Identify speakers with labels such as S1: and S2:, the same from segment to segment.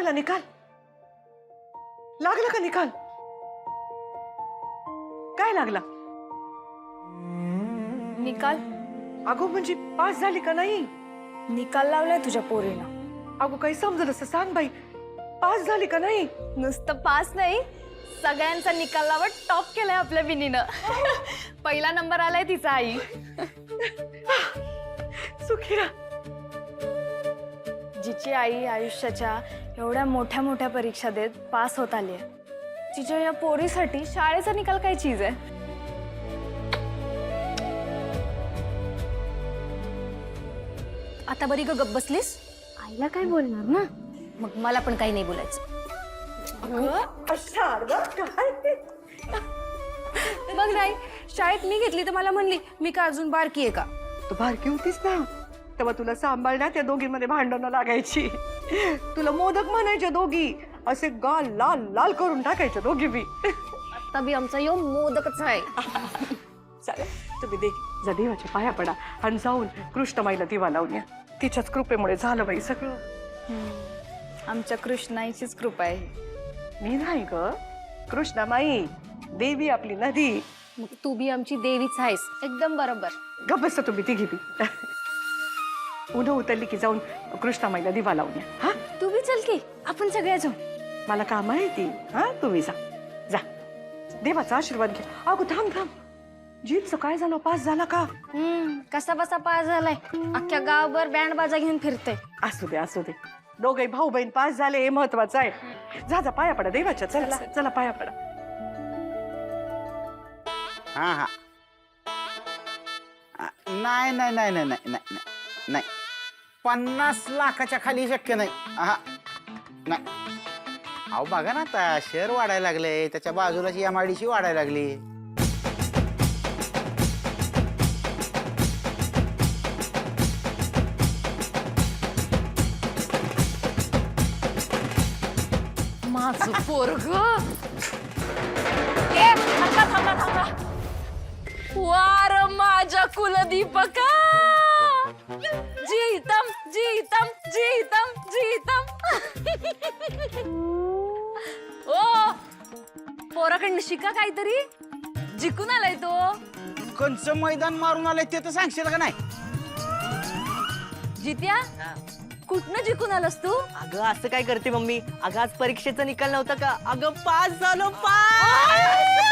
S1: लागला निकाल? लागला का निकाल? काय लागला?
S2: निकाल?
S1: अगो म्हणजे पास झाली का नाही?
S2: निकाल लावलाय तुझ्या पोरीनं.
S1: अगो काही समजलं असं सांग बाई, पास झाली का नाही?
S2: नुसतं पास नाही, सगळ्यांचा निकाल लावत टॉप केलाय आपल्या विनीनं. पहिला नंबर आलाय तिचा आई.
S1: सुखीरा.
S2: जिची आई आयुष्याच्या एवढ्या मोठ्या मोठ्या परीक्षा देत पास होत आली आहे, तिच्या या पोरीसाठी शाळेचा निकाल काय चीज आहे.
S3: आता बरी गप बसलीस? आईला काय बोलणार ना, मग मला पण काही नाही बोलायचं.
S2: बघ नाही, शाळेत मी घेतली तर मला म्हणली मी का अजून बारकी आहे का.
S1: तू बारकी होतीस ना, तेव्हा तुला सांभाळण्यात त्या दोघींमध्ये भांडणं लागायची. तुला मोदक म्हणायच्या दोघी, असे गाल लाल लाल करून टाकायच्या दोघी बी.
S3: आता बी आमचा यो मोदकच आहे.
S1: चालेल, तुम्ही जा देवाच्या पाया पडा आणि जाऊन कृष्णमाईला दिवा लावून या. तिच्याच कृपेमुळे झालं बाई सगळं.
S2: आमच्या कृष्णाईचीच कृपा आहे.
S1: मी नाही ग, कृष्णामाई देवी आपली नदी.
S3: मग तू बी आमची देवीच आहेस, एकदम बरोबर.
S1: गप्प बसा तुम्ही तिघी बी. उन्हा उतरली की जाऊन कृष्णामाईला दिवा लावून या. हा,
S2: तू बी चल की, आपण सगळ्या जाऊ.
S1: मला काम आहे ती. हा, तुम्ही जा जा, देवाचा आशीर्वाद घ्या. अगो थांब थांब, जीतचं काय झालं? पास झाला का?
S3: कसा बसा पास झालाय, अख्ख्या गावभर बँड बाजा घेऊन फिरते.
S1: असू दे असू दे, दोघे भाऊ बहीण पास झाले हे महत्वाचं आहे. जा जा, पाया पडा देवाच्या. चला चला, पाया पडा.
S4: हा हा, नाही नाही नाही नाही नाही नाही नाही, 50 लाखाच्या खाली शक्य नाही. हा नाही. अहो बघा ना, आता शहर वाढायला लागले, त्याच्या बाजूलाची MIDC वाढायला लागली.
S3: माझं पोरग.
S2: थांबा थांबा थांबा. वार माझ्या कुलदीपका, जीतम जीतम जीतम जीतम. ओ पोराकडनं शिका काहीतरी, जिंकून आलाय तो.
S4: कंच मैदान मारून आलंय ते तर सांगशील का नाही?
S2: जित्या, कुठनं जिंकून आलास तू?
S5: अगं असं काय करते मम्मी? अगं आज परीक्षेचा निकाल नव्हता का? अगं पास झालो, पास.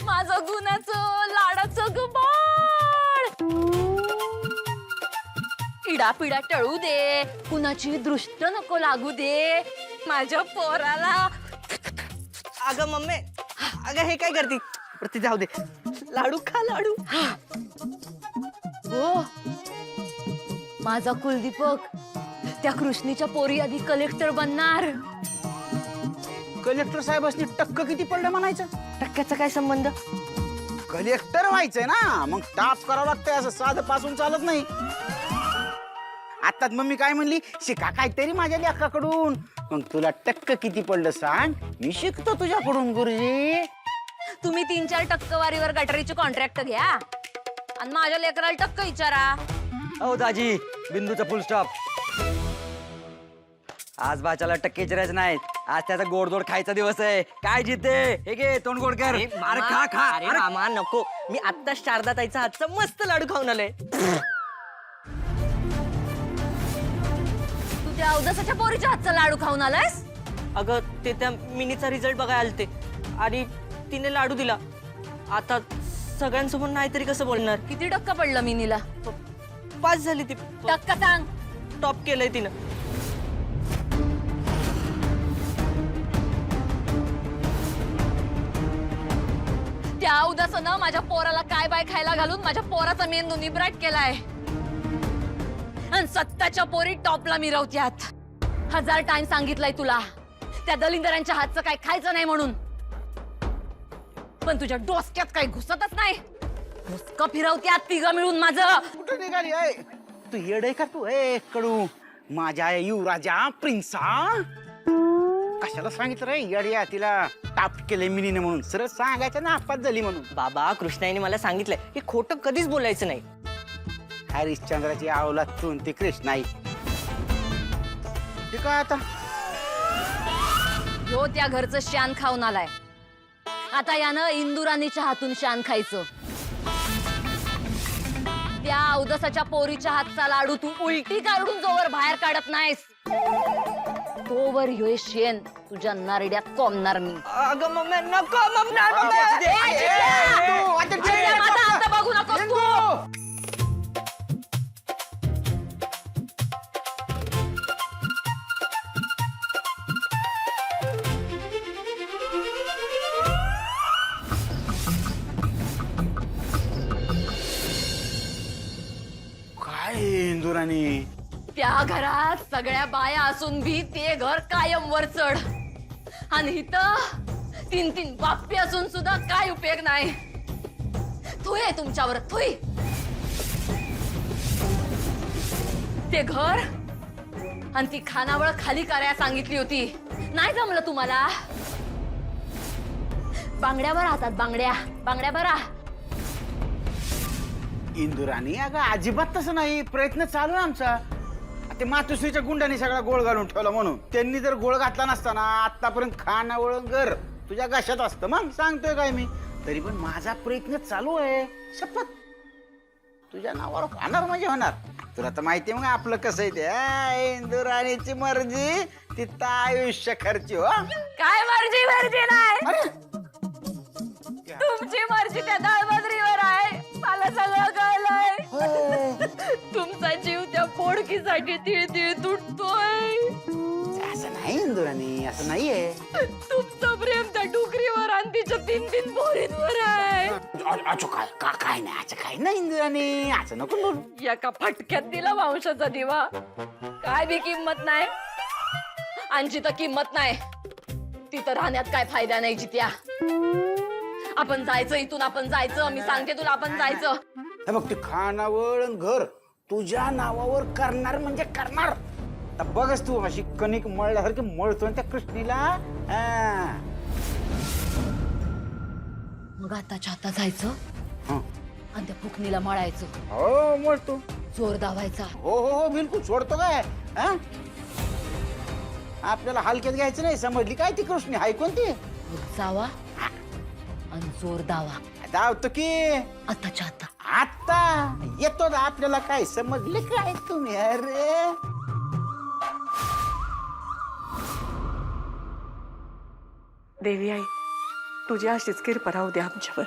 S2: माझं गुणाचं लाडाचं गबाळ. इडा पिडा टळू दे, कुणाची दृष्ट नको लागू दे माझ्या पोराला.
S5: अगं मम्मी, अगं हे काय करते? प्रति जाऊ दे, लाडू खा लाडू.
S2: हो, माझा कुलदीपक त्या कृष्णीच्या पोरी आधी कलेक्टर बनणार.
S4: कलेक्टर साहेबांनी टक्क किती पडलं म्हणायचं?
S5: टक्क्याचा काय संबंध?
S4: कलेक्टर व्हायचंय ना, मग टाप करावं लागतंय, असं साधं पासून चालत नाही. आताच मम्मी काय म्हणली, शिका काहीतरी माझ्या लेकाकडून. मग तुला टक्क किती पडलं सांग, मी शिकतो तुझ्याकडून. गुरुजी,
S2: तुम्ही 3-4 टक्केवारीवर गटारीचे कॉन्ट्रॅक्ट घ्या आणि माझ्या लेकराला टक्क विचारा.
S6: ओ दाजी, बिंदूचा फुल स्टॉप. आज बाच्याला टक्के विचारायचे नाहीत, आज त्याचा गोडधोड खायचा दिवस आहे. काय जिते, हे घे तोंड गोड कर. अरे खा खा.
S5: अरे मामा नको, मी आत्ता शारदा ताईचा हातचा मस्त लाडू खाऊन आलोय.
S2: तू त्या अवदसाच्या पोरीच्या हातचा लाडू खाऊन आलायस?
S5: अगं ते त्या मिनीचा रिझल्ट बघायला आलते आणि तिने लाडू दिला. आता सगळ्यांसमोर नाही तरी कसं बोलणार?
S2: किती टक्का पडलं मिनीला?
S5: पास झाली ती.
S2: टक्का सांग.
S5: टॉप केलंय तिनं.
S2: त्या उदासानं माझ्या पोराला काय बाय खायला घालून माझ्या पोराचा मेंदू निब्राट केलाय आणि सत्ताच्या पोरी टॉपला मिरवत्यात. 1000 टाइम सांगितलंय तुला त्या दलिंदरांच्या हातचं काय खायचं नाही म्हणून, पण तुझ्या डोसक्यात काही घुसतच नाही. मुस्क फिरवत्यात तिघं मिळून माझं.
S4: कुठं निघाली आहे तू? येडे का तू? ए कडू, माझ्या युवराजा प्रिन्सा, कशाला सांगितलं रे येड्या तिला टाप केले मिनीने म्हणून? सरळ सांगायचं ना आपात झाली म्हणून.
S5: बाबा कृष्णाईने मला सांगितलंय की खोटं कधीच बोलायचं नाही.
S4: हरिश्चंद्राची आवलाद तू ते कृष्णाई. हे काय आता
S2: ह्यो त्या घरचं शान खाऊन आलाय. आता यानं इंदुराणीच्या हातून शान खायचं. त्या उदसाच्या पोरीच्या हातचा लाडू तू उलटी काढून जोवर बाहेर काढत नाहीस तोवर ह्यो शेण तुझ्या नारड्यात कोंबणार मी.
S5: अगं मम्मी नको मम्मी
S2: चिमण्या, माझा हात बघू नकोस तू.
S4: काय इंदुराणी
S2: त्या घरात सगळ्या बाया असून भी ते घर कायम वर चढ. आणि इथं 3 बाप्पी असून सुद्धा काय उपयोग नाही. थुय आहे तुमच्यावर, थुय. ते घर आणि ती खानावळ खाली करायला सांगितली होती. नाही जमलं तुम्हाला. बांगड्यावर राहतात, बांगड्या बांगड्या बरा.
S4: इंदुराणी अगं अजिबात तसं नाही. प्रयत्न चालू आहे आमचा. ते मातुश्रीच्या गुंडाने सगळा गोळ घालून ठेवला म्हणून. त्यांनी जर गोळ घातला नसताना आतापर्यंत खानावळ घर तुझ्या घशात असतं. मग सांगतोय काय मी. तरी पण माझा प्रयत्न चालू आहे. शपथ तुझ्या नावावर होणार म्हणजे होणार. तुला तर माहिती मग आपलं कसं आहे ते. इंदुराणीची मर्जी तिथं आयुष्य खर्ची. हो
S2: काय मर्जी मर्जी नाही.
S4: अरे
S2: तुमची मर्जी त्या दाळबद्रीवर आहे. मला सगळं कळलंय. तुमचा जीव त्या पोडकीसाठी तिळ तुटतोय.
S4: असं नाही इंदुराणी, असं नाहीये.
S2: तुमचं प्रेम त्या डुकरीवर आणि तिच्या 3 पोरींवर आहे.
S4: अच्छा काय नाही. अच्छा काय नाही इंदुराणी, असं नको बोलू.
S2: एका फटक्यात दिला वंशाचा दिवा. काय बी किंमत नाही. आणि जिथं किंमत नाही तिथं राहण्यात काय फायदा नाही. जित्या आपण जायचं इथून. आपण जायचं. मी सांगते तुला, आपण जायचं.
S4: हे बघ ते खानावळ आणि घर तुझ्या नावावर करणार म्हणजे करणार. आता बघच तू अशी कणिक मळल्यासारखी मळतोय त्या कृष्णीला.
S2: मग आताच्या आता जायचं
S4: हं.
S2: आणि त्या फुकणीला मळायचं.
S4: हो मळतो.
S2: जोर दावायचा.
S4: हो बिलकुल सोडतो काय. हं? आपल्याला हलक्यात घ्यायचं नाही. समजली काय ती कृष्णी हाय कोणती.
S2: मग जावा आणि जोर दावा.
S4: धावतो की
S2: आताच्या आता.
S4: आता येतो ना. आपल्याला काय समजले काय तुम्ही. अरे
S1: देवी आई, तुझी अशीच कृपा राहू दे आमच्यावर.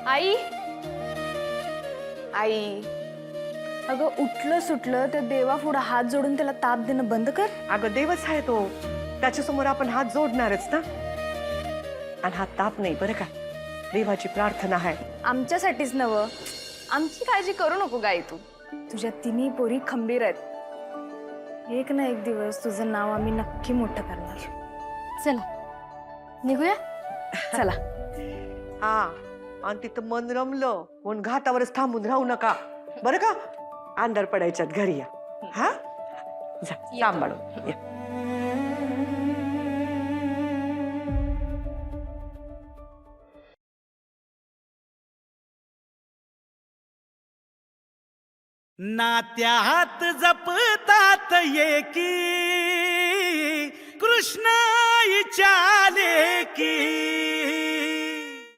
S3: आई आई अगं उठलं सुटलं तर देवा पुढे हात जोडून त्याला ताप देणं बंद कर.
S1: अगं देवच आहे तो. त्याच्यासमोर आपण हात जोडणारच ना. आणि हा ताप नाही बरं का. देवाची प्रार्थना आहे.
S3: आमच्यासाठीच नवं. आमची काळजी करू नको गाई तू. तुझ्या 3 पोरी खंबीर आहेत. एक ना एक दिवस तुझं नाव आम्ही नक्की मोठं करणार. चला निघूया. चला.
S1: हा आणि तिथं मन रमलं म्हणून घाटावरच थांबून राहू नका बरं का. अंधार पडायच्यात घरी या. हा जा सांभाळून ये.
S7: नात्यात जपतात एकी कृष्णाईच्या लेकी.